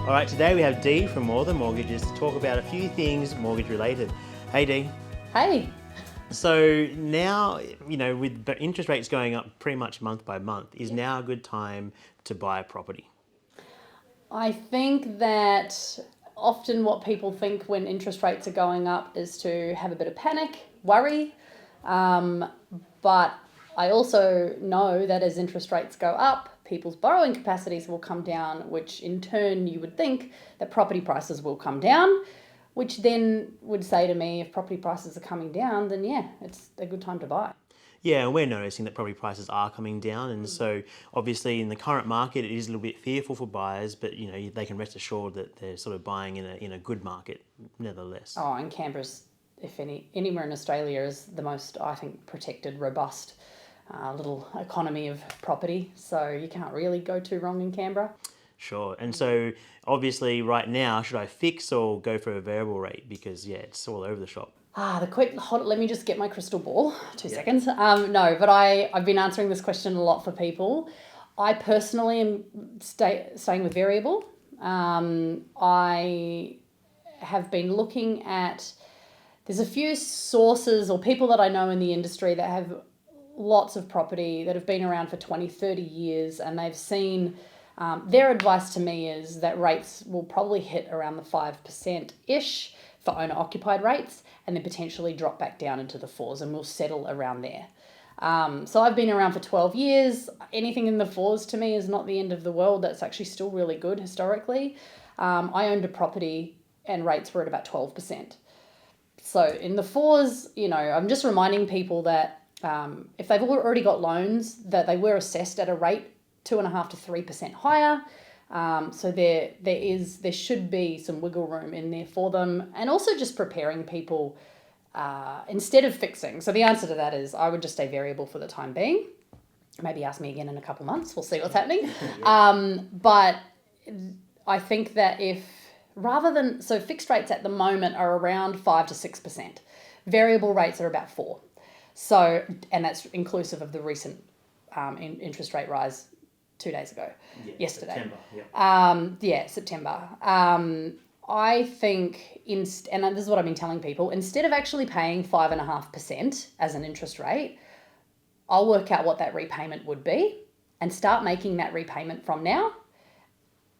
All right, today we have Dee from More Than Mortgages to talk about a few things mortgage related. Hey Dee. Hey. So now, with interest rates going up pretty much month by month, is now a good time to buy a property? I think that often what people think when interest rates are going up is to have a bit of panic, worry. But I also know that as interest rates go up, people's borrowing capacities will come down, which in turn you would think that property prices will come down, which then would say to me, if property prices are coming down, then yeah, it's a good time to buy. Yeah, and we're noticing that property prices are coming down, and so obviously in the current market it is a little bit fearful for buyers, but they can rest assured that they're sort of buying in a good market nevertheless. Oh, and Canberra's, anywhere in Australia, is the most, I think, protected, robust little economy of property. So you can't really go too wrong in Canberra. Sure. And so obviously right now, should I fix or go for a variable rate? Because it's all over the shop. Let me just get my crystal ball. 2 seconds. No, but I've been answering this question a lot for people. I personally am staying with variable. I have been looking at, there's a few sources or people that I know in the industry that have lots of property that have been around for 20, 30 years, and they've seen, their advice to me is that rates will probably hit around the 5%-ish for owner-occupied rates, and then potentially drop back down into the 4s, and we'll settle around there. So I've been around for 12 years. Anything in the 4s to me is not the end of the world. That's actually still really good historically. I owned a property and rates were at about 12%. So in the 4s, I'm just reminding people that if they've already got loans, that they were assessed at a rate 2.5% to 3% higher. So there should be some wiggle room in there for them, and also just preparing people instead of fixing. So the answer to that is I would just stay variable for the time being. Maybe ask me again in a couple months. We'll see what's happening. But I think that so fixed rates at the moment are around 5% to 6%. Variable rates are about 4%. So, and that's inclusive of the recent interest rate rise 2 days ago, yesterday. September. September. I think, and this is what I've been telling people, instead of actually paying 5.5% as an interest rate, I'll work out what that repayment would be and start making that repayment from now.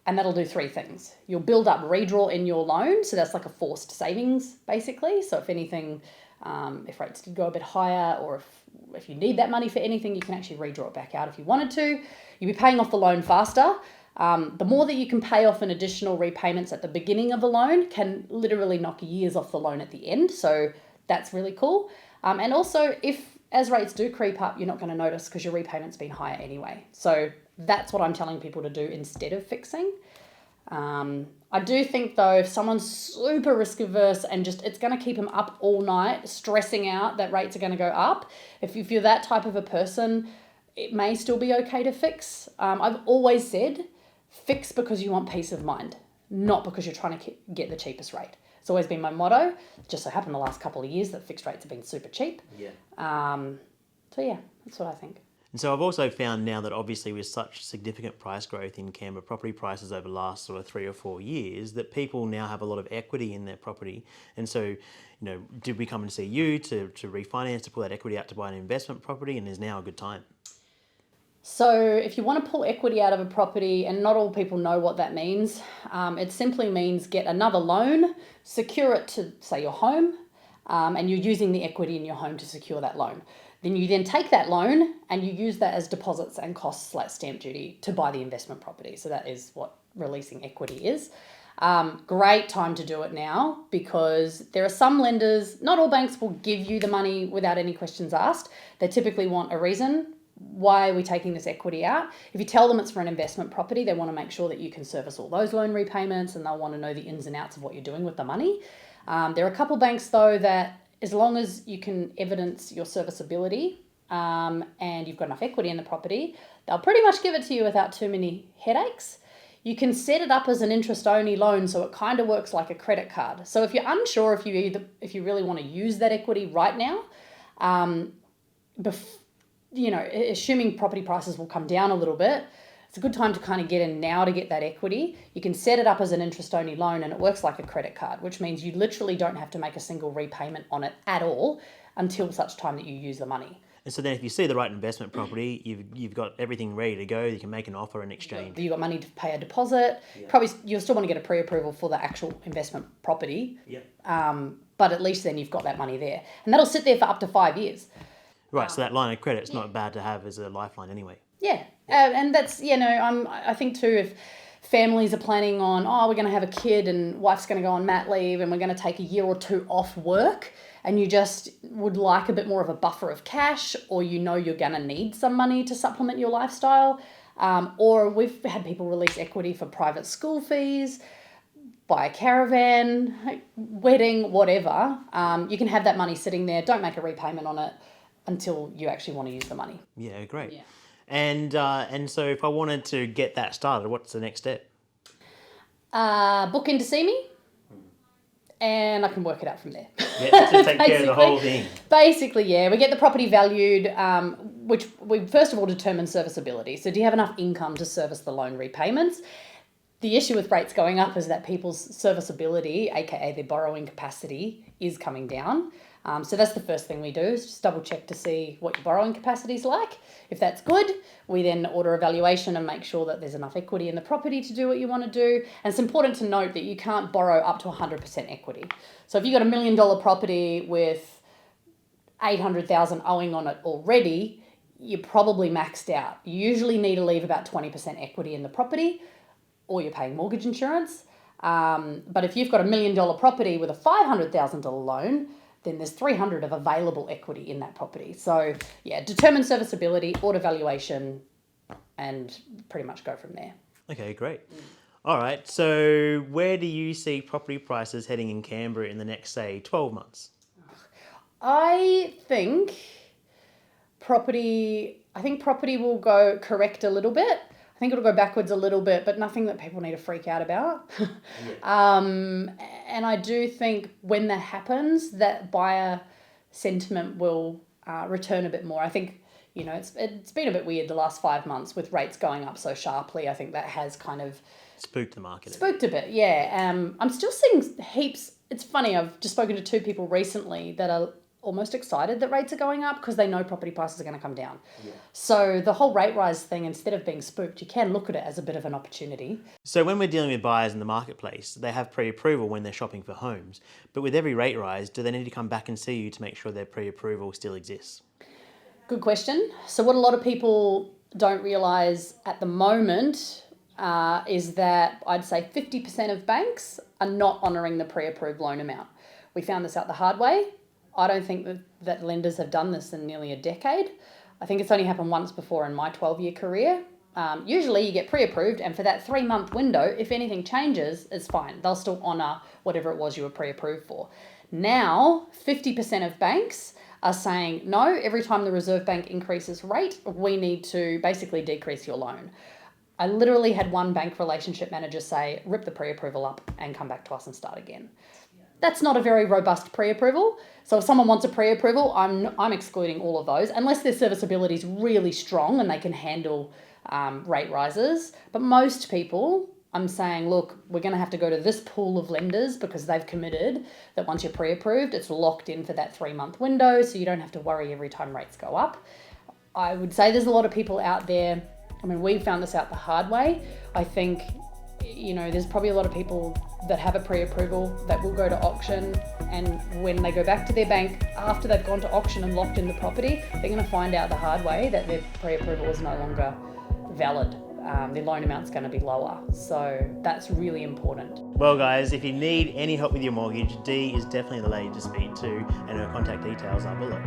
And that'll do 3 things. You'll build up redraw in your loan. So that's like a forced savings, basically. So if anything, if rates did go a bit higher, or if you need that money for anything, you can actually redraw it back out if you wanted to. You'll be paying off the loan faster. The more that you can pay off in additional repayments at the beginning of a loan can literally knock years off the loan at the end. So that's really cool. And also, as rates do creep up, you're not going to notice because your repayment's been higher anyway. So that's what I'm telling people to do instead of fixing. I do think though, if someone's super risk averse and it's going to keep them up all night, stressing out that rates are going to go up, if you're that type of a person, it may still be okay to fix. I've always said, fix because you want peace of mind, not because you're trying to get the cheapest rate. It's always been my motto. It just so happened the last couple of years that fixed rates have been super cheap. So yeah, that's what I think. And so I've also found now that obviously with such significant price growth in Canberra property prices over the last sort of 3 or 4 years, that people now have a lot of equity in their property. And so, did we come and see you to refinance, to pull that equity out to buy an investment property, and is now a good time? So if you want to pull equity out of a property, and not all people know what that means, it simply means get another loan, secure it to, say, your home, and you're using the equity in your home to secure that loan. Then you take that loan and you use that as deposits and costs like stamp duty to buy the investment property. So that is what releasing equity is. Great time to do it now, because there are some lenders, not all banks will give you the money without any questions asked. They typically want a reason. Why are we taking this equity out? If you tell them it's for an investment property, they want to make sure that you can service all those loan repayments, and they'll want to know the ins and outs of what you're doing with the money. There are a couple banks though that, as long as you can evidence your serviceability and you've got enough equity in the property, they'll pretty much give it to you without too many headaches. You can set it up as an interest-only loan, so it kind of works like a credit card. So if you're unsure if you really want to use that equity right now, assuming property prices will come down a little bit, it's a good time to kind of get in now to get that equity. You can set it up as an interest-only loan and it works like a credit card, which means you literally don't have to make a single repayment on it at all until such time that you use the money. And so then if you see the right investment property, you've got everything ready to go, you can make an offer in exchange. You've got money to pay a deposit. Probably you'll still want to get a pre-approval for the actual investment property. But at least then you've got that money there. And that'll sit there for up to 5 years. Right, so that line of credit's not bad to have as a lifeline anyway. Yeah, and that's, I think too, if families are planning on, we're going to have a kid and wife's going to go on mat leave and we're going to take a year or two off work and you just would like a bit more of a buffer of cash, or you're going to need some money to supplement your lifestyle, or we've had people release equity for private school fees, buy a caravan, wedding, whatever, you can have that money sitting there, don't make a repayment on it until you actually want to use the money. Yeah, great. Yeah. And so if I wanted to get that started, what's the next step? Book in to see me, and I can work it out from there. Yeah, to take care of the whole thing. Basically, yeah. We get the property valued, which we first of all determine serviceability. So do you have enough income to service the loan repayments? The issue with rates going up is that people's serviceability, aka their borrowing capacity, is coming down. So that's the first thing we do, is just double check to see what your borrowing capacity is like. If that's good, we then order a valuation and make sure that there's enough equity in the property to do what you want to do. And it's important to note that you can't borrow up to 100% equity. So if you've got $1 million property with 800,000 owing on it already, you're probably maxed out. You usually need to leave about 20% equity in the property, or you're paying mortgage insurance. But if you've got $1 million property with a $500,000 loan, then there's 300 of available equity in that property. So yeah, determine serviceability, order valuation, and pretty much go from there. Okay, great. All right, so where do you see property prices heading in Canberra in the next, say, 12 months? I think property will go correct a little bit. I think it'll go backwards a little bit, but nothing that people need to freak out about. And I do think when that happens, that buyer sentiment will return a bit more. I think, it's been a bit weird the last 5 months with rates going up so sharply. I think that has kind of spooked the market. Spooked a bit, yeah. I'm still seeing heaps. It's funny, I've just spoken to 2 people recently that are almost excited that rates are going up because they know property prices are going to come down. Yeah. So the whole rate rise thing, instead of being spooked, you can look at it as a bit of an opportunity. So when we're dealing with buyers in the marketplace, they have pre-approval when they're shopping for homes. But with every rate rise, do they need to come back and see you to make sure their pre-approval still exists? Good question. So what a lot of people don't realise at the moment is that I'd say 50% of banks are not honouring the pre-approved loan amount. We found this out the hard way. I don't think that lenders have done this in nearly a decade. I think it's only happened once before in my 12-year career. Usually you get pre-approved, and for that 3-month window, if anything changes, it's fine. They'll still honour whatever it was you were pre-approved for. Now, 50% of banks are saying, no, every time the Reserve Bank increases rate, we need to basically decrease your loan. I literally had one bank relationship manager say, rip the pre-approval up and come back to us and start again. That's not a very robust pre-approval. So if someone wants a pre-approval, I'm excluding all of those, unless their serviceability is really strong and they can handle rate rises. But most people, I'm saying, look, we're going to have to go to this pool of lenders because they've committed that once you're pre-approved, it's locked in for that 3-month window, so you don't have to worry every time rates go up. I would say there's a lot of people out there. I mean, we found this out the hard way. I think, there's probably a lot of people that have a pre-approval that will go to auction, and when they go back to their bank after they've gone to auction and locked in the property, they're going to find out the hard way that their pre-approval is no longer valid. Their loan amount's going to be lower. So that's really important. Well, guys, if you need any help with your mortgage, Dee is definitely the lady to speak to, and her contact details are below.